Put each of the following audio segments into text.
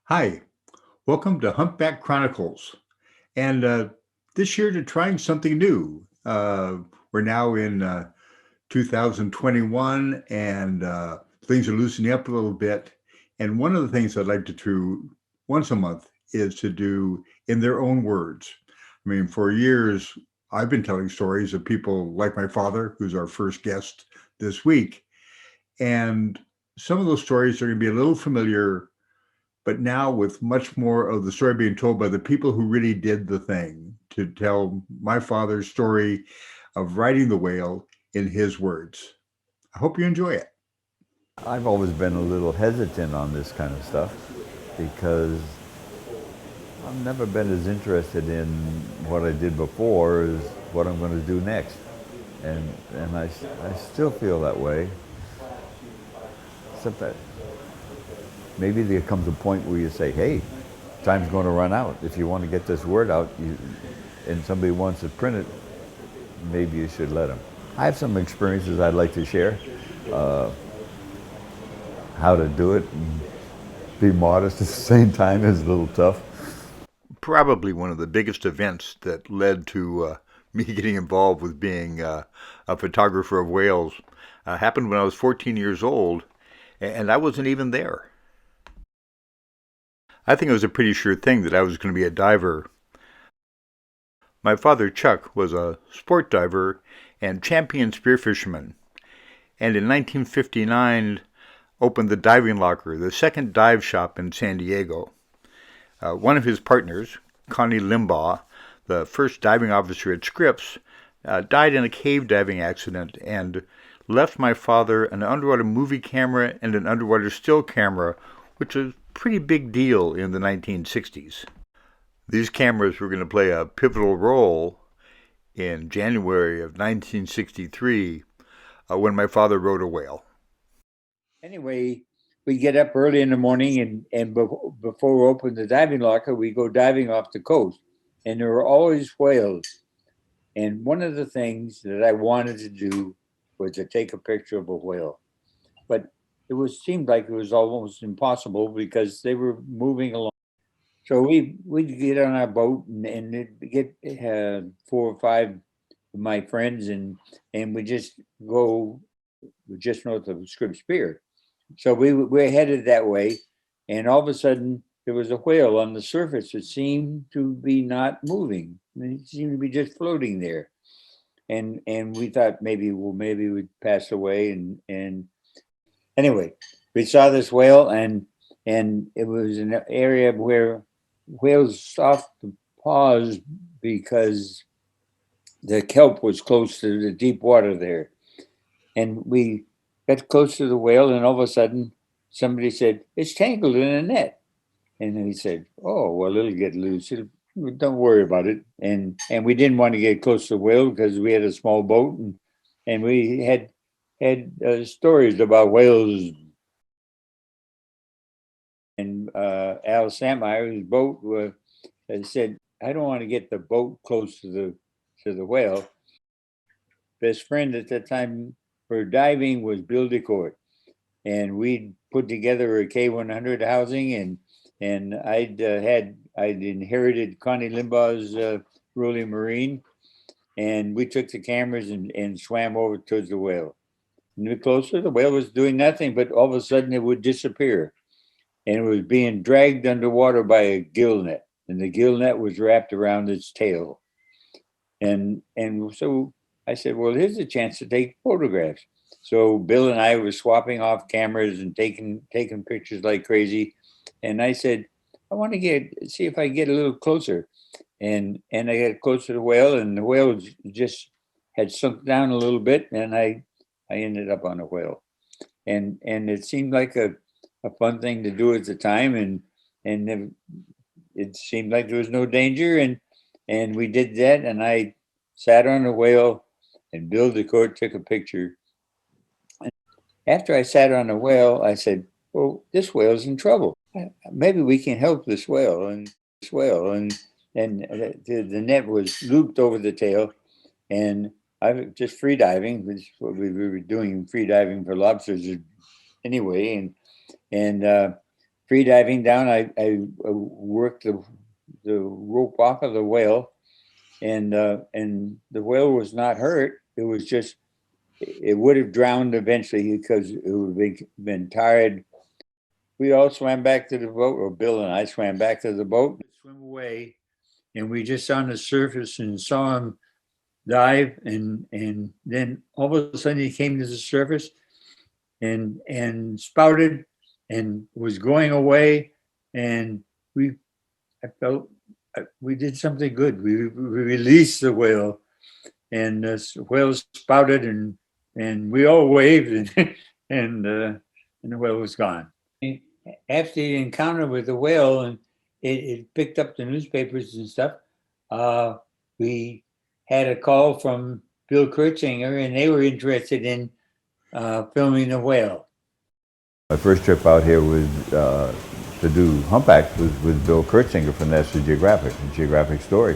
Hi, welcome to Humpback Chronicles. And this year to trying something new. We're now in 2021 and things are loosening up a little bit. And one of the things I'd like to do once a month is to do in their own words. I mean, for years, I've been telling stories of people like my father, who's our first guest this week. And some of those stories are going to be a little familiar, but now with much more of the story being told by the people who really did the thing, to tell my father's story of riding the whale in his words. I hope you enjoy it. I've always been a little hesitant on this kind of stuff because I've never been as interested in what I did before as what I'm going to do next. And I still feel that way. Except that maybe there comes a point where you say, hey, time's going to run out. If you want to get this word out and somebody wants to print it, maybe you should let them. I have some experiences I'd like to share. How to do it and be modest at the same time is a little tough. Probably one of the biggest events that led to me getting involved with being a photographer of whales happened when I was 14 years old, and I wasn't even there. I think it was a pretty sure thing that I was going to be a diver. My father, Chuck, was a sport diver and champion spearfisherman, and in 1959 opened the Diving Locker, the second dive shop in San Diego. One of his partners, Connie Limbaugh, the first diving officer at Scripps, died in a cave diving accident and left my father an underwater movie camera and an underwater still camera, which was a pretty big deal in the 1960s. These cameras were going to play a pivotal role in January of 1963 when my father rode a whale. Anyway, we get up early in the morning and before we open the diving locker, we go diving off the coast. And there were always whales. And one of the things that I wanted to do was to take a picture of a whale. But seemed like it was almost impossible because they were moving along. So we'd get on our boat and it'd get four or five of my friends and we just go just north of Scripps Pier. So we're headed that way, and all of a sudden there was a whale on the surface that seemed to be not moving. It seemed to be just floating there, and we thought maybe we'd pass away. And anyway, we saw this whale, and it was an area where whales stopped to pause because the kelp was close to the deep water there. And we got close to the whale, and all of a sudden, somebody said, "It's tangled in a net." And he said, "Oh, well, it'll get loose. Don't worry about it." And we didn't want to get close to the whale because we had a small boat, and we had stories about whales. And Al Sameyer's boat said, "I don't want to get the boat close to the whale." Best friend at that time for diving was Bill DeCourt, and we'd put together a K100 housing, and I'd inherited Connie Limbaugh's Rolling Marine, and we took the cameras and swam over towards the whale. And the closer, the whale was doing nothing, but all of a sudden it would disappear, and it was being dragged underwater by a gill net, and the gill net was wrapped around its tail. And so I said, well, here's a chance to take photographs. So Bill and I were swapping off cameras and taking pictures like crazy. And I said, I want to see if I get a little closer. And I got close to the whale, and the whale just had sunk down a little bit, and I ended up on a whale. And it seemed like a fun thing to do at the time, and it seemed like there was no danger, and we did that, and I sat on a whale, and Bill DeCourt took a picture. And after I sat on a whale, I said, "Well, this whale's in trouble. Maybe we can help this whale." And the net was looped over the tail, and I was just free diving, which is what we were doing, free diving for lobsters anyway, and free diving down. I worked the rope off of the whale, and the whale was not hurt. It was just it would have drowned eventually because it would have been tired. We all swam back to the boat, or Bill and I swam back to the boat, swim away, and we just on the surface and saw him dive, and then all of a sudden he came to the surface and spouted and was going away, and I felt we did something good. We released the whale, and the whale spouted, and we all waved, and the whale was gone. After the encounter with the whale, and it picked up the newspapers and stuff, we had a call from Bill Kurtzinger, and they were interested in filming the whale. My first trip out here was to do Humpback was with Bill Kurtzinger from National Geographic, the Geographic Story.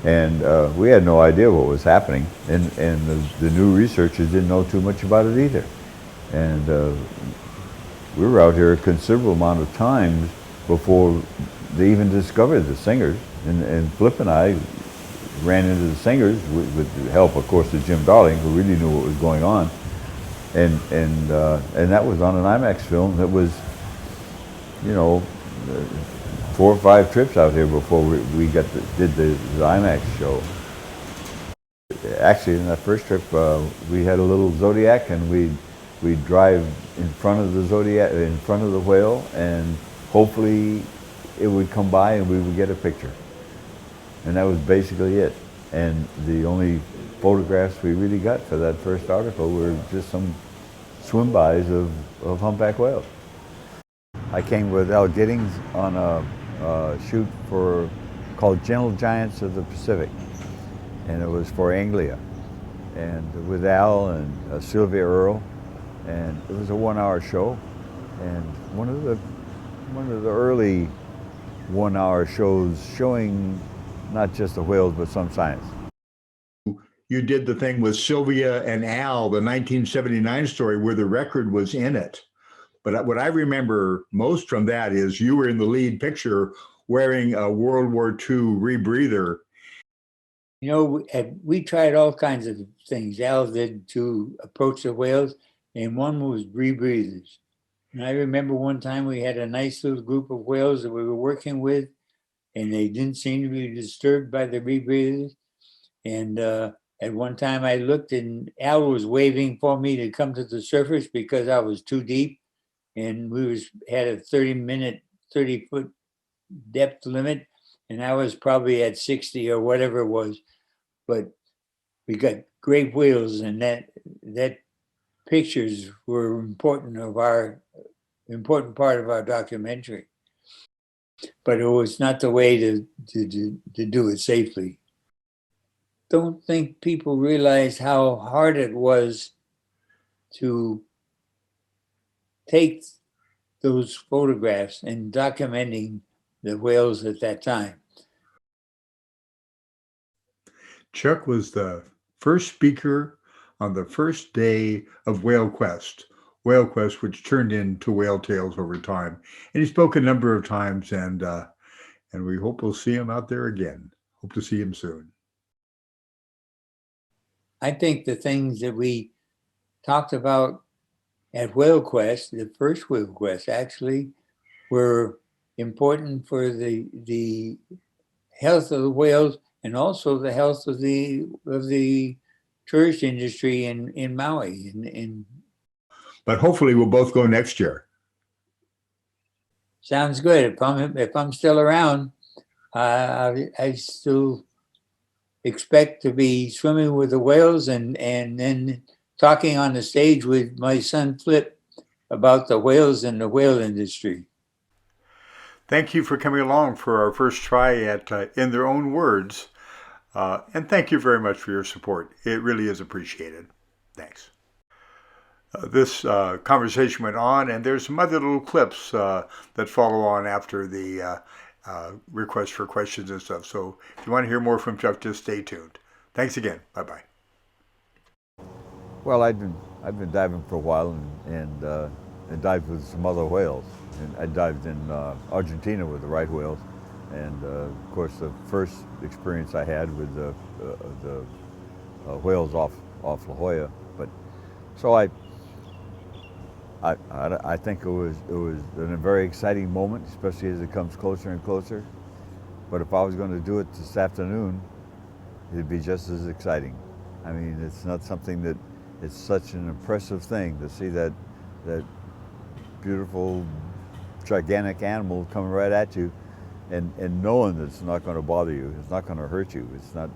And we had no idea what was happening, and the new researchers didn't know too much about it either. And we were out here a considerable amount of times before they even discovered the singers. And Flip and I ran into the singers with the help, of course, of Jim Darling, who really knew what was going on. And that was on an IMAX film that was, you know, 4 or 5 trips out here before we did the IMAX show. Actually, in that first trip, we had a little Zodiac, and we'd drive in front of the Zodiac, in front of the whale, and hopefully it would come by and we would get a picture. And that was basically it. And the only photographs we really got for that first article were just some swim-bys of humpback whales. I came with Al Giddings on a shoot called Gentle Giants of the Pacific, and it was for Anglia, and with Al and Sylvia Earle, and it was a 1-hour show, and one of the early 1-hour shows showing not just the whales but some science. You did the thing with Sylvia and Al, the 1979 story, where the record was in it. But what I remember most from that is you were in the lead picture wearing a World War II rebreather. You know, we tried all kinds of things. Al did to approach the whales, and one was rebreathers. And I remember one time we had a nice little group of whales that we were working with, and they didn't seem to be disturbed by the rebreathers. And at one time I looked, and Al was waving for me to come to the surface because I was too deep. And we had a 30-foot depth limit, and I was probably at 60 or whatever it was. But we got great whales, and that pictures were important part of our documentary. But it was not the way to do it safely. Don't think people realize how hard it was to take those photographs and documenting the whales at that time. Chuck was the first speaker on the first day of Whale Quest, which turned into Whale Tales over time. And he spoke a number of times, and we hope we'll see him out there again. Hope to see him soon. I think the things that we talked about at Whale Quest, the first Whale Quest, actually were important for the health of the whales and also the health of the tourist industry in Maui. But hopefully we'll both go next year. Sounds good. If I'm still around, I still expect to be swimming with the whales and then talking on the stage with my son Flip about the whales and the whale industry. Thank you for coming along for our first try at In Their Own Words. And thank you very much for your support. It really is appreciated. Thanks. This conversation went on, and there's some other little clips that follow on after the request for questions and stuff. So if you want to hear more from Chuck, just stay tuned. Thanks again. Bye-bye. Well, I've been diving for a while, and and dived with some other whales. And I dived in Argentina with the right whales, and of course the first experience I had with the whales off La Jolla. But so I think it was a very exciting moment, especially as it comes closer and closer. But if I was going to do it this afternoon, it'd be just as exciting. I mean, it's not something that it's such an impressive thing to see that beautiful, gigantic animal coming right at you, and knowing that it's not going to bother you, it's not going to hurt you. It's not.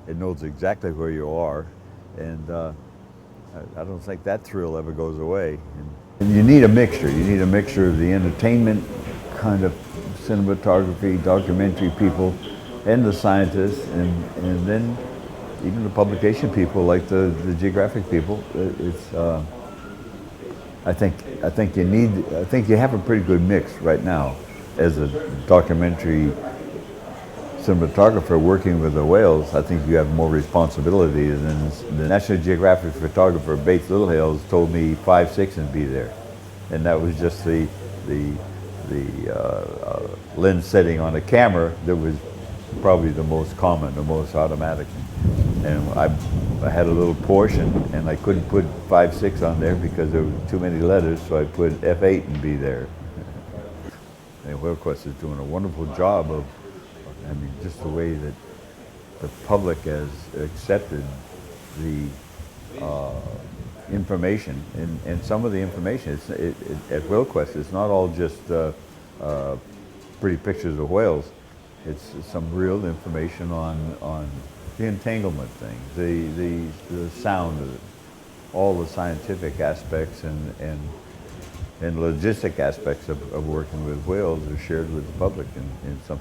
It knows exactly where you are, and I don't think that thrill ever goes away. And you need a mixture. You need a mixture of the entertainment kind of cinematography, documentary people, and the scientists, and then even the publication people like the geographic people. It's I think you have a pretty good mix right now as a documentary cinematographer working with the whales. I think you have more responsibility than the National Geographic photographer Bates Littlehales told me 5, 6 and be there, and that was just the lens setting on a camera that was probably the most common, the most automatic. And I had a little Porsche, and I couldn't put 5, 6 on there because there were too many letters, so I put F8 and be there. And WhaleQuest is doing a wonderful job of, I mean, just the way that the public has accepted the information, and some of the information at WhaleQuest, it's not all just pretty pictures of whales. It's some real information on the entanglement thing, the sound of it, all the scientific aspects and logistic aspects of working with whales are shared with the public in some